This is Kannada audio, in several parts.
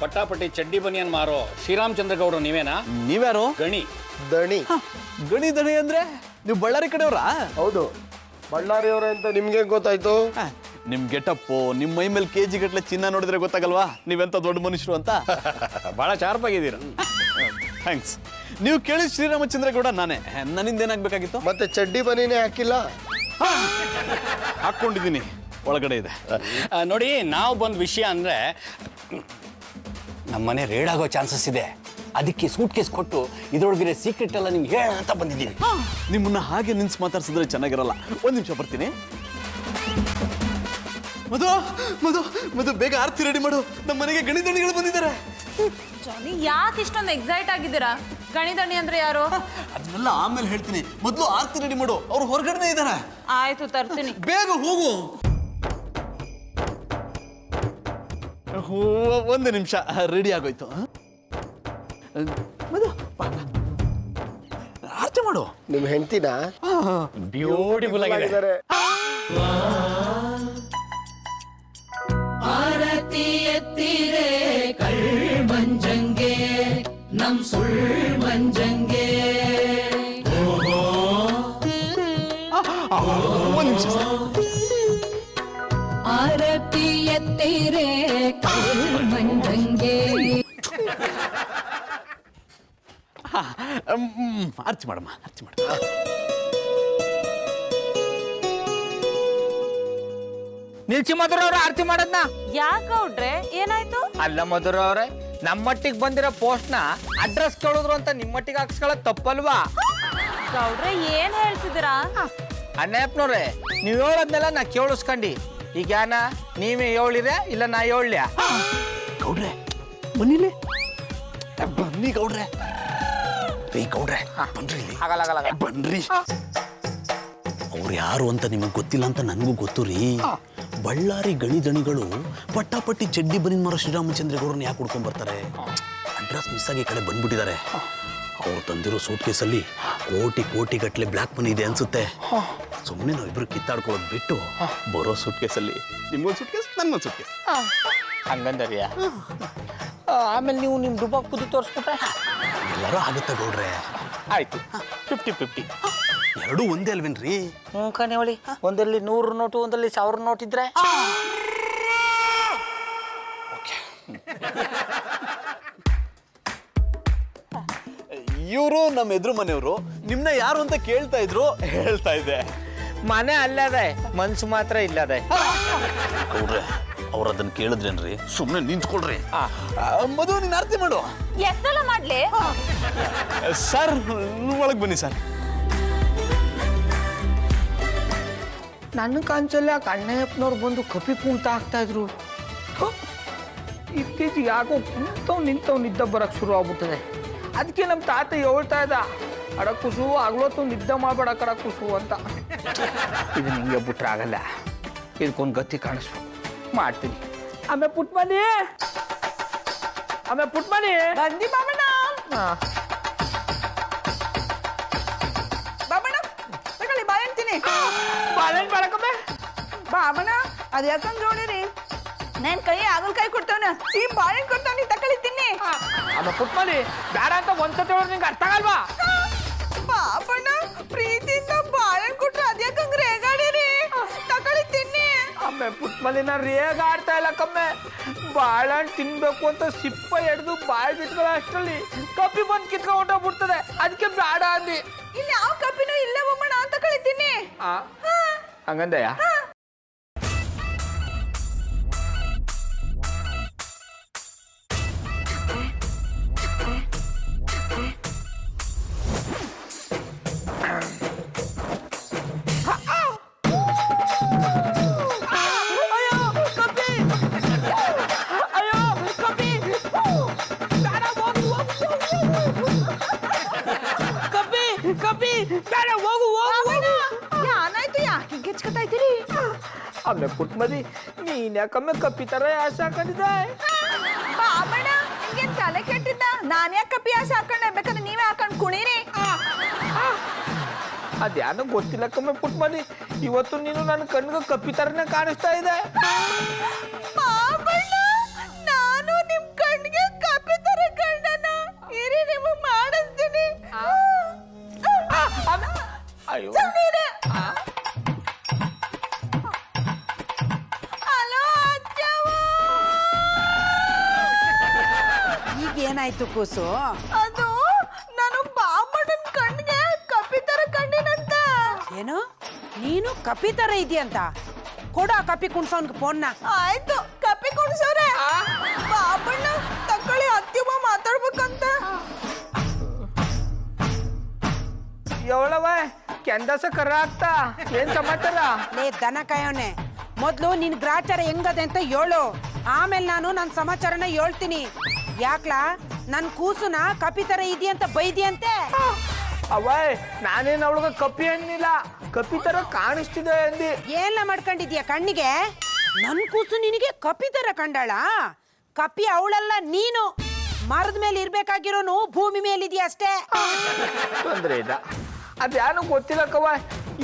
ಪಟ್ಟಾಪಟ್ಟಿ ಚಡ್ಡಿ ಬನಿಯನ್ ಮಾರೋ ಶ್ರೀರಾಮಚಂದ್ರ ಗೌಡ್ರು ನೀವೇನಾ? ನೀವ್ಯಾರು? ಗಣಿ ದಣಿ. ಗಣಿ ದಣಿ ಅಂದ್ರೆ ನೀವು ಬಳ್ಳಾರಿ ಕಡೆಯವರಾ? ಹೌದು, ಬಳ್ಳಾರಿಯವರೇ ಅಂತ ನಿಮ್ಗೆ ಗೊತ್ತಾಯ್ತು? ನಿಮ್ ಗೆಟಪ್ಪು, ನಿಮ್ ಮೈ ಮೇಲೆ ಕೆಜಿ ಗಟ್ಲೆ ಚಿನ್ನ ನೋಡಿದ್ರೆ ಗೊತ್ತಾಗಲ್ವಾ ನೀವೆಂತ ದೊಡ್ಡ ಮನುಷ್ಯರು ಅಂತ? ಬಹಳ ಶಾರ್ಪ್ ಆಗಿದ್ದೀರ. ಥ್ಯಾಂಕ್ಸ್. ನೀವು ಕೇಳಿದ ಶ್ರೀರಾಮಚಂದ್ರ ಗೌಡ ನಾನೇ. ನನ್ನಿಂದ ಏನಾಗಬೇಕಾಗಿತ್ತು? ಮತ್ತೆ ಚಡ್ಡಿ ಬನಿನೇ ಹಾಕಿಲ್ಲ? ಹಾಕೊಂಡಿದ್ದೀನಿ, ಒಳಗಡೆ ಇದೆ. ನೋಡಿ, ನಾವು ಬಂದ ವಿಷಯ ಅಂದ್ರೆ ನಮ್ಮನೆ ರೇಡ್ ಆಗೋ ಚಾನ್ಸಸ್ ಇದೆ. ಅದಕ್ಕೆ ಸೂಟ್ ಕೇಸ್ ಕೊಟ್ಟು ಇದ್ರೊಳಗಿರೋ ಸೀಕ್ರೆಟ್ ಎಲ್ಲ ನಿಮ್ಗೆ ಹೇಳ ಅಂತ ಬಂದಿದ್ದೀನಿ. ನಿಮ್ಮನ್ನ ಹಾಗೆ ನಿನ್ಸ್ ಮಾತಾಡ್ಸಿದ್ರೆ ಚೆನ್ನಾಗಿರಲ್ಲ. ಒಂದ್ ನಿಮಿಷ ಬರ್ತೀನಿ. ಮಧು ಮಧು ಮಧು, ಬೇಗ ಆರ್ತಿ ರೆಡಿ ಮಾಡು. ನಮ್ಮ ಮನೆಗೆ ಗಣಿದಣಿಗಳು ಬಂದಿದ್ದಾರೆ. ಜಾನಿ, ಯಾಕೆ ಇಷ್ಟೊಂದು ಎಕ್ಸೈಟ್ ಆಗಿದ್ದೀರಾ? ಗಣಿದಣಿ ಅಂದ್ರೆ ಯಾರು? ಅದನ್ನೆಲ್ಲ ಆಮೇಲೆ ಹೇಳ್ತೀನಿ. ಮೊದಲು ಆರ್ತಿ ರೆಡಿ ಮಾಡು. ಅವ್ರು ಹೊರಗಡೆ ಇದ್ದಾರೆ. ಆಯ್ತು, ತರ್ತೀನಿ. ಬೇಗ ಹೋಗು. ಒಂದು ನಿಮಿಷ, ರೆಡಿ ಆಗೋಯ್ತು. ಮಧು, ಆರ್ತಿ ಮಾಡು. ನಿಮ್ ಹೆಂಡತಿನ ಬ್ಯೂಟಿಫುಲ್ ಆಗಿದ್ದಾರೆ. ಆರತಿ ಎತ್ತಿರೆ ಕಳ್ ಮಂಜಂಗೆ ನಮ್ ಸುಳ್ ಮಂಜಂಗೆ. ಒಂದು ನಿಮಿಷ. ಆರತಿ ಎತ್ತಿರೆ ಕಳ್ ಮಂಜಂಗೆ. ಆರ್ತಿ ಮಾಡಮ್ಮ, ಆರ್ತಿ ಮಾಡ. ನಿಲ್ಸಿ ಮಧುರ ಅವ್ರ ಆರ್ತಿ ಮಾಡದ್ನ. ಯಾಕೌಡ್ರೆ, ಏನಾಯ್ತು? ಅಲ್ಲ ಮಧುರ ಅವ್ರೆ, ನಮ್ಮಟ್ಟಿಗೆ ಬಂದಿರೋ ಪೋಸ್ಟ್ ನ ಅಡ್ರೆಸ್ ಕೇಳಿದ್ರು ಅಂತ ನಿಮ್ಮಟ್ಟಿಗೆ ಹಾಕ್ಸ್ಕೊಳ್ಳೋದು ತಪ್ಪಲ್ವಾ? ಗೌಡ್ರೆ, ಏನ್ ಹೇಳ್ತಿದ್ದೀರಾ? ಅಣ್ಣಪ್ಪನವ್ರೆ, ನೀವ್ ಹೇಳದ್ನೆಲ್ಲ ನಾ ಕೇಳಿಸ್ಕೊಂಡಿ. ಈಗ ಯಾನ ನೀವೇ ಹೇಳಿರ ಇಲ್ಲ ನಾ ಹೇಳ್ಯ? ಗೌಡ್ರೆ ಬನ್ನಿಲೆ, ಬನ್ನಿ ಗೌಡ್ರೆ. ಗೌಡ್ರೆ ಬನ್ರಿ ಇಲ್ಲಿ. ಆಗಲ್ಲ ಆಗಲ್ಲ ಬನ್ರಿ. ಅವ್ರು ಯಾರು ಅಂತ ನಿಮಗೆ ಗೊತ್ತಿಲ್ಲ ಅಂತ ನನಗೂ ಗೊತ್ತು ರೀ. ಬಳ್ಳಾರಿ ಗಣಿದಣಿಗಳು ಪಟ್ಟಾಪಟ್ಟಿ ಚಡ್ಡಿ ಬನಿನ್ ಮಾರೋ ಶ್ರೀರಾಮಚಂದ್ರ ಗೌಡ್ರನ್ನ ಯಾಕೆ ಹುಡ್ಕೊಂಡ್ ಬರ್ತಾರೆ? ಅಡ್ರೆಸ್ ಮಿಸ್ ಆಗಿ ಈ ಕಡೆ ಬಂದ್ಬಿಟ್ಟಿದ್ದಾರೆ. ಅವ್ರು ತಂದಿರೋ ಸೂಟ್ ಕೇಸಲ್ಲಿ ಕೋಟಿ ಕೋಟಿ ಗಟ್ಟಲೆ ಬ್ಲ್ಯಾಕ್ ಮನಿ ಇದೆ ಅನ್ಸುತ್ತೆ. ಸುಮ್ಮನೆ ನಾವಿಬ್ರು ಕಿತ್ತಾಡ್ಕೊಳ್ಳೋದು ಬಿಟ್ಟು ಬರೋ ಸೂಟ್ ಕೇಸಲ್ಲಿ ನಿಮ್ಗೊಂದು ಸೂಟ್ ಕೇಸ್, ನನ್ಗೊಂದು ಸೂಟ್ ಕೇಸ್. ಹಂಗಂದರಿಯ ಆಮೇಲೆ ನೀವು ನಿಮ್ ದುಬಾಕ್ ಬುದ್ಧಿ ತೋರಿಸ್ಬಿಟ್ರೆ ಎಲ್ಲರೂ ಆಗುತ್ತೆ ಗೌಡ್ರೆ. ಆಯ್ತು, 50-50. ಎರಡೂ ಒಂದೇ ಅಲ್ವೇನ್ರಿ? ಕಣೆ ಹೊಳಿ, ಒಂದಲ್ಲಿ 100 ನೋಟು, ಒಂದಲ್ಲಿ 1000 ನೋಟ್ ಇದ್ರೆ ಇವರು ನಮ್ಮ ಎದುರು ಮನೆಯವರು. ನಿಮ್ನ ಯಾರು ಅಂತ ಕೇಳ್ತಾ ಇದ್ರು, ಹೇಳ್ತಾ ಇದ್ದೆ. ಮನೆ ಅಲ್ಲದೆ ಮನ್ಸು ಮಾತ್ರ ಇಲ್ಲದೆ. ಗೌಡ್ರೆ, ಅವ್ರು ಅದನ್ನ ಕೇಳಿದ್ರೇನ್ರಿ? ಸುಮ್ಮನೆ ನಿಂತ್ಕೊಳ್ರಿ. ಮಧು, ನೀನ್ ಆರ್ತಿ ಮಾಡು. ಎಷ್ಟೆಲ್ಲ ಮಾಡ್ಲಿ? ಸರ್, ಒಳಗೆ ಬನ್ನಿ ಸರ್. ನನ್ನ ಕಾಂಚಲ್ಲ ಅಣ್ಣಯ್ಯಪ್ಪನವ್ರು ಬಂದು ಕಪಿ ಕುಂತ ಹಾಕ್ತಾ ಇದ್ರು. ಇತ್ತೀಚೆಗೆ ಯಾಕೋ ನಿಂತವ್ ನಿದ್ದೆ ಬರಕ್ ಶುರು ಆಗ್ಬಿಟ್ಟದೆ. ಅದಕ್ಕೆ ನಮ್ಮ ತಾತ ಹೇಳ್ತಾ ಇದ್ದ, ಅಡಕುಸು ಆಗ್ಲೊತ್ತು ನಿದ್ದೆ ಮಾಡ್ಬೇಡ ಕಡಕುಸು ಅಂತ. ಇದು ನಿಂಗೆ ಬಿಟ್ರೆ ಆಗಲ್ಲ, ಇದಕ್ಕೊಂದು ಗತಿ ಕಾಣಿಸ್ಬೇಕು. ಮಾಡ್ತೀನಿ. ಆಮೇಲೆ ಪುಟ್ಮನಿ ಬಂದಿ ಬಾಬಣ್ಣ. ಬಾಬಣ್ಣ ತಗೊಳ್ಳಿ, ಬಾಳೆಣ್ತೀನಿ. ಬಾಳೆಹಣ್ಣು ಮಾಡಕಮ್ಮೆ. ಬಾಬಣ್ಣ, ಅದ್ ಯಾಕಂದ್ ನೋಡಿರಿ, ನನ್ ಕೈ ಆಗಲ್ಕಾಯಿ ಕೊಡ್ತಾವನ, ಸೀಮ್ ಬಾಳೆಹಣ್ಣು ಕೊಡ್ತಾವ, ತಗೊಳ್ಳಿ ತಿನ್ನಿ. ಆಮೇಲೆ ಪುಟ್ಮನಿ ಬೇಡ ಅಂತ ಒಂದ್ಸತಿ ಹೇಳಿದ್ರೆ ನಿಂಗೆ ಅರ್ಥ ಆಗಲ್ವಾ? ಬಾಬಣ್ಣ, ಪ್ರೀತಿಯಿಂದ ಬಾಳೆಹಣ್ಣು ಕೊಟ್ರೆ ಅದ್ಯಾಕಂಗ್ ರೇಗಾಡಿರಿ, ತಗೊಳ್ಳಿ ತಿನ್ನಿ. ಆಮೇಲೆ ಪುಟ್ಮಲಿನ ರೇಗ ಆಡ್ತಾ ಇಲ್ಲ ಕಮ್ಮೆ. ಬಾಳೆಹಣ್ಣು ತಿನ್ಬೇಕು ಅಂತ ಸಿಪ್ಪ ಎಡ್ದು ಬಾಯಿ ಬಿಟ್ಕೊಳ್ಳೋ ಅಷ್ಟರಲ್ಲಿ ಕಪ್ಪಿ ಬಂದು ಕಿತ್ಕೊಂಡು ಹೊಂಟೋಗ್ಬಿಡ್ತದೆ. ಅದಕ್ಕೆ ಬೇಡ ಅಂದಿ. ಇಲ್ಲಿ ಯಾವ ಕಪ್ಪಿನೂ ಇಲ್ಲ ಬೊಮ್ಮಣ್ಣ, ತಗೊಳ್ಳಿ ತಿನ್ನಿ. ಹಂಗಂದಯ್ಯ? ಏನಾಯ್ತು? ಯಾಕೆ ಗೆಚ್ಕತಾ ಇದ್ದೀರಿ? ಆಮೇಲೆ ಪುಟ್ಮದಿ, ನೀನ್ ಯಾಕಮ್ಮೆ ಕಪ್ಪಿ ತರ ಆಸೆ ಹಾಕೊಂಡಿದ್ದೆ? ಬಾಬಣ್ಣ, ನಿಮ್ಗೇನ್ ತಲೆ ಕೆಟ್ಟಿದ್ದ? ನಾನ್ ಯಾಕೆ ಕಪ್ಪಿ ಆಸೆ ಹಾಕೊಂಡೆ? ಬೇಕಾದ್ರೆ ನೀವೇ ಹಾಕೊಂಡ್ ಕುಣೀರಿ. ಅದ್ಯಾನೋ ಗೊತ್ತಿಲ್ಲ ಕಮ್ಮೆ ಪುಟ್ಮದಿ, ಇವತ್ತು ನೀನು ನನ್ನ ಕಣ್ಗೆ ಕಪ್ಪಿ ತರನೇ ಕಾಣಿಸ್ತಾ ಇದೆ. ಬಾಬಣ್ಣ, ನಾನು ನಿಮ್ ಕಣ್ಣಿಗೆ ಏನಾಯ್ತು ಕೂಸು? ಅದು ನಾನು ಬಾಮಣ್ಣನ ಕಣ್ಣಿಗೆ ಕಪ್ಪಿ ತರ ಕಂಡಿನಂತ. ಏನು ನೀನು ಕಪಿ ತರ ಇದೆಯಂತ? ಕೊಡ ಕಪಿ ಕುಣ್ಸೋನ್ಗೆ ಫೋನ್ನ. ಆಯ್ತು, ಕಪ್ಪಿ ಕುಣ್ಸವ್ರೆ. ಬಾಮಣ್ಣ ತಕೊಳ್ಳಿ, ಅತ್ಯಮ್ಮ ಮಾತಾಡ್ಬೇಕಂತ. ಎವಳವ ಕೆಂದಸ ಕರ್ರ ಆಗ್ತಾ ಏನ್ ಸಮಾಚಾರ? ಲೇ ದನ ಕಾಯೋನೆ, ಮೊದ್ಲು ನಿನ್ ಗ್ರಾಚಾರ ಹೆಂಗದೆ ಅಂತ ಹೇಳು, ಆಮೇಲೆ ನಾನು ನನ್ನ ಸಮಾಚಾರನ ಹೇಳ್ತೀನಿ. ಯಾಕ್ಲಾ ನನ್ ಕೂಸುನ ಕಪಿ ತರ ಇದೆಯಂತ ಬೈದಿಯಂತೆ? ಅವಯ್ ನಾನೇನ್ ಅವಳಗ ಕಪ್ಪಿ ಅನ್ನಿಲ್ಲ, ಕಪ್ಪಿ ತರ ಕಾಣಿಸ್ತಿದೆ ಅಂದಿ. ಏನ್ಲ ಮಾಡ್ಕೊಂಡಿದ್ಯಾ ಕಣ್ಣಿಗೆ? ನನ್ ಕೂಸು ನಿನಗೆ ಕಪಿ ತರ ಕಂಡಾಳ? ಕಪಿ ಅವಳಲ್ಲ ನೀನು. ಮರದ ಮೇಲೆ ಇರ್ಬೇಕಾಗಿರೋನು ಭೂಮಿ ಮೇಲಿದ್ಯಾ ಅಷ್ಟೇ. ತೊಂದ್ರೆ ಇಲ್ಲ, ಅದ್ಯಾನು ಗೊತ್ತಿಲ್ಲಕ್ಕವ.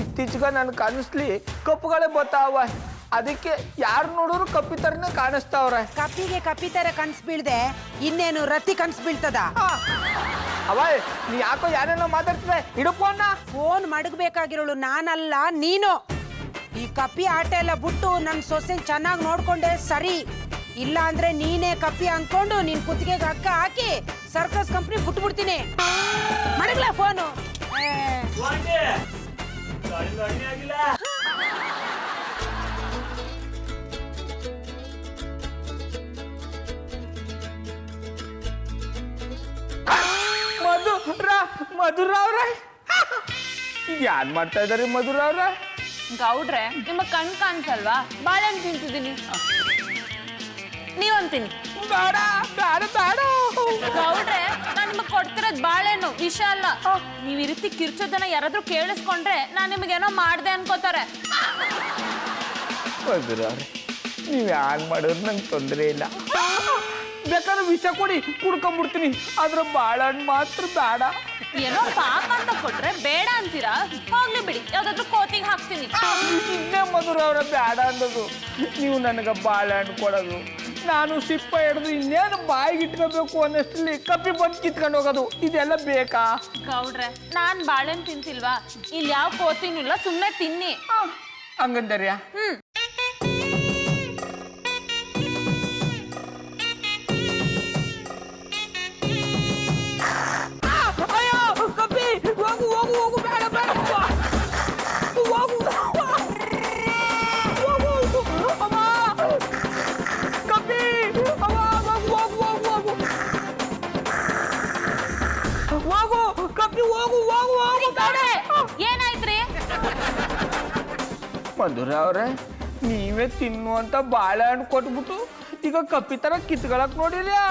ಇತ್ತೀಚೆಗೆ ನನ್ ಕಾಣಿಸ್ಲಿ ಕಪ್ಪುಗಳೇ ಬರ್ತಾವ, ಅದಕ್ಕೆ ಯಾರು ನೋಡಿದ್ರು ಕಪ್ಪಿ ತರನೇ ಕಾಣಿಸ್ತಾವ್ರೆ. ಕಪಿಗೆ ಕಪಿ ತರ ಕನ್ಸ್ ಬೀಳ್ದೆ ಇನ್ನೇನು ರತಿ ಕನ್ಸ್ ಬೀಳ್ತದ? ಅವಯ್ ನೀ ಯಾಕೋ ಯಾರೇನೋ ಮಾತಾಡ್ತಿದೆ, ಇಡಪ್ಪನ್ನ. ಫೋನ್ ಮಡಗ್ಬೇಕಾಗಿರೋಳು ನಾನಲ್ಲ ನೀನು. ಈ ಕಪಿ ಆಟ ಎಲ್ಲ ಬಿಟ್ಟು ನನ್ ಸೊಸೆ ಚೆನ್ನಾಗಿ ನೋಡ್ಕೊಂಡೆ ಸರಿ, ಇಲ್ಲ ಅಂದ್ರೆ ನೀನೇ ಕಪಿ ಅನ್ಕೊಂಡು ನಿನ್ ಕುತ್ತಿಗೆಗೆ ಹಗ್ಗ ಹಾಕಿ ಸರ್ಕಸ್ ಕಂಪ್ನಿ ಬಿಟ್ಬಿಡ್ತೀನಿ. ಮಡಗ್ಲಾ ಫೋನು? ಮಧುರ ಅವ್ರ ಯಾನ್ ಮಾಡ್ತಾ ಇದಾರೆ ಮಧುರ ಅವ್ರ? ಗೌಡ್ರೆ, ನಿಮ್ಮ ಕಣ್ ಕಾಣಿಸಲ್ವಾ? ಬಾಳೆಹಣ್ಣು ತಿಂತಿದ್ದೀನಿ, ನೀವಂತೀನಿ. ಬೇಡ ಬೇಡ ಬೇಡ ಗೌಡ್ರೆ, ನಾನು ನಿಮಗೆ ಕೊಡ್ತಿರೋದು ಬಾಳೆಹಣ್ಣು, ವಿಷ ಅಲ್ಲ. ನೀವ್ ಈ ರೀತಿ ಕಿರ್ಚೋದನ್ನ ಯಾರಾದ್ರೂ ಕೇಳಿಸ್ಕೊಂಡ್ರೆ ನಾನ್ ನಿಮಗೇನೋ ಮಾಡ್ದೆ ಅನ್ಕೋತಾರೆ. ಮಧುರ ಅವ್ರೆ, ನೀವ್ ಯಾನ್ ಮಾಡೋದು ನಂಗೆ ತೊಂದರೆ ಇಲ್ಲ, ಬೇಕಾದ್ರೆ ವಿಷ ಕೊಡಿ ಕುಡ್ಕೊಂಡ್ಬಿಡ್ತೀನಿ, ಆದ್ರೆ ಬಾಳೆಹಣ್ಣು ಮಾತ್ರ ಬೇಡ. ಏನೋ ಪಾಪ ಅಂತ ಕೊಟ್ರೆ ಬೇಡ ಅಂತೀರಾ? ಹೋಗ್ಲಿ ಬಿಡಿ, ಯಾವ್ದಾದ್ರು ಕೋತಿಗೆ ಹಾಕ್ತೀನಿ. ಇನ್ನೇ ಮಧುರ ಅವರ ಬೇಡ ಅಂದದು. ನೀವು ನನಗೆ ಬಾಳೆಹಣ್ಣು ಕೊಡೋದು, ನಾನು ಸಿಪ್ಪ ಹಿಡಿದು ಇನ್ನೇನು ಬಾಯಿಗೆ ಇಟ್ಕೋಬೇಕು ಅನ್ನಷ್ಟರಲ್ಲಿ ಕಪ್ಪಿ ಬಂದು ಕಿತ್ಕೊಂಡು ಹೋಗೋದು, ಇದೆಲ್ಲ ಬೇಕಾ? ಗೌಡ್ರೆ, ನಾನ್ ಬಾಳೆಹಣ್ಣು ತಿಂತಿಲ್ವಾ? ಇಲ್ಲಿ ಯಾವ ಕೋತಿನೂ ಇಲ್ಲ, ಸುಮ್ಮನೆ ತಿನ್ನಿ. ಹಂಗಂದರ್ಯಾ? ಹೋಗು ಹೋಗು ಹೋಗು, ಬೇಡ ಬೇಡ, ಹೋಗು ಅಮ್ಮ, ಕಪ್ಪಿ ಅಮ್ಮ, ಹೋಗು ಹೋಗು ಹೋಗು ಹೋಗು, ಕಪ್ಪಿ ಹೋಗು ಹೋಗು ಹೋಗು. ಗೌಡ್ರೆ, ಏನಾಯ್ತ್ರಿ? ಮಧುರ ಅವ್ರೆ, ನೀವೇ ತಿನ್ನುವಂತ ಬಾಳೆಹಣ್ಣು ಕೊಟ್ಬಿಟ್ಟು ಈಗ ಕಪ್ಪಿ ತರ ಕಿತ್ಕೊಳಕ್ ನೋಡಿದ್ಯಾ?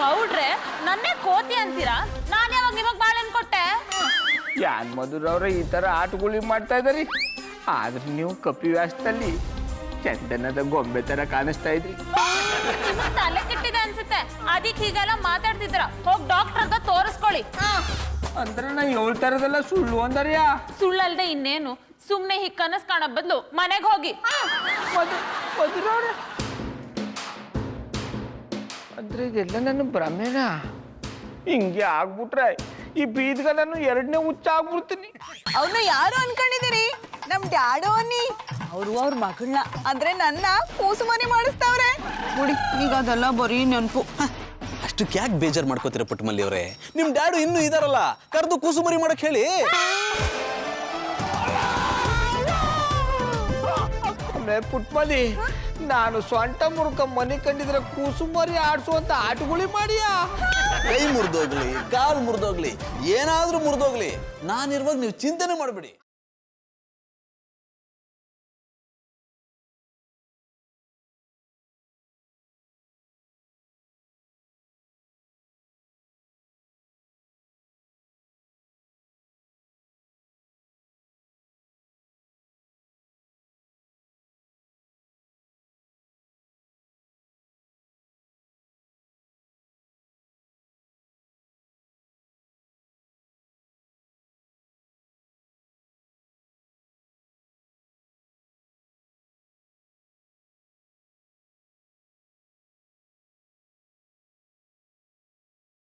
ಗೌಡ್ರೆ, ನನ್ನೇ ಕೋತಿ ಅಂತೀರಾ? ನಾನು ಯಾವಾಗ ನಿಮಗ್ ಬಾಳೆಹಣ್ಣು ಕೊಟ್ಟೆ? ಯಾನ್ ಮಧುರ ಅವ್ರೆ ಈ ತರ ಆಟಗುಳಿ ಮಾಡ್ತಾ ಇದಾರಿ, ಆದ್ರೆ ನೀವು ಕಪ್ಪಿ ವ್ಯಾಸದಲ್ಲಿ ಚಂದನದ ಗೊಂಬೆ ತರ ಕಾಣಿಸ್ತಾ ಇದ್ರಿ. ನಿಮಗ್ ತಲೆ ಕೆಟ್ಟಿದೆ ಅನ್ಸುತ್ತೆ, ಅದಕ್ಕೆ ಹೀಗೆಲ್ಲ ಮಾತಾಡ್ತಿದ್ರ. ಹೋಗ್ ಡಾಕ್ಟರ್ ಹತ್ರ ತೋರಿಸ್ಕೊಳ್ಳಿ. ಅಂದ್ರೆ ನಾ ಹೇಳ್ತಾರದೆಲ್ಲ ಸುಳ್ಳು ಅಂದರ್ಯಾ? ಸುಳ್ಳಲ್ದೆ ಇನ್ನೇನು, ಸುಮ್ನೆ ಹೀಗ್ ಕನಸ್ ಕಾಣೋ ಬದ್ಲು ಮನೆಗ್ ಹೋಗಿ. ಮಧುರ ಅವ್ರೆ, ಅಂದ್ರೆ ಇದೆಲ್ಲ ನನ್ನ ಭ್ರಮೆನಾ? ಹಿಂಗೆ ಆಗ್ಬಿಟ್ರೆ ಈ ಬೀದ್ಗ ನಾನು ಎರಡನೇ ಹುಚ್ಚ ಆಗ್ಬಿಡ್ತೀನಿ. ಅವ್ರನ್ನ ಯಾರು ಅನ್ಕೊಂಡಿದ್ದೀರಿ? ನಮ್ ಡ್ಯಾಡೋ ಅನ್ನಿ. ಅವರು ಅವ್ರ ಮಗಳನ್ನ ಅಂದ್ರೆ ನನ್ನ ಕೂಸು ಮನೆ ಮಾಡಿಸ್ತಾವ್ರೆ. ನೋಡಿ ಈಗ ಅದೆಲ್ಲ ಬರೀ ನೆನಪು. ಅಷ್ಟಕ್ಕೆ ಯಾಕೆ ಬೇಜಾರು ಮಾಡ್ಕೋತೀರ ಪುಟ್ಟಮಲ್ಲಿ ಅವರೇ? ನಿಮ್ ಡ್ಯಾಡು ಇನ್ನೂ ಇದಾರಲ್ಲ, ಕರೆದು ಕೂಸು ಮರಿ ಮಾಡಕ್ ಹೇಳಿ. ಪುಟ್ಮಲಿ, ನಾನು ಸ್ವಂಟ ಮುರುಕ ಮನೆ ಕಂಡಿದ್ರೆ ಕೂಸು ಮರಿ ಆಡ್ಸುವಂತ ಆಟಗುಳಿ ಮಾಡಿಯಾ? ಕೈ ಮುರಿದೋಗ್ಲಿ, ಕಾಲು ಮುರಿದೋಗ್ಲಿ, ಏನಾದ್ರೂ ಮುರಿದೋಗ್ಲಿ, ನಾನಿರುವಾಗ ನೀವು ಚಿಂತನೆ ಮಾಡಬೇಡಿ.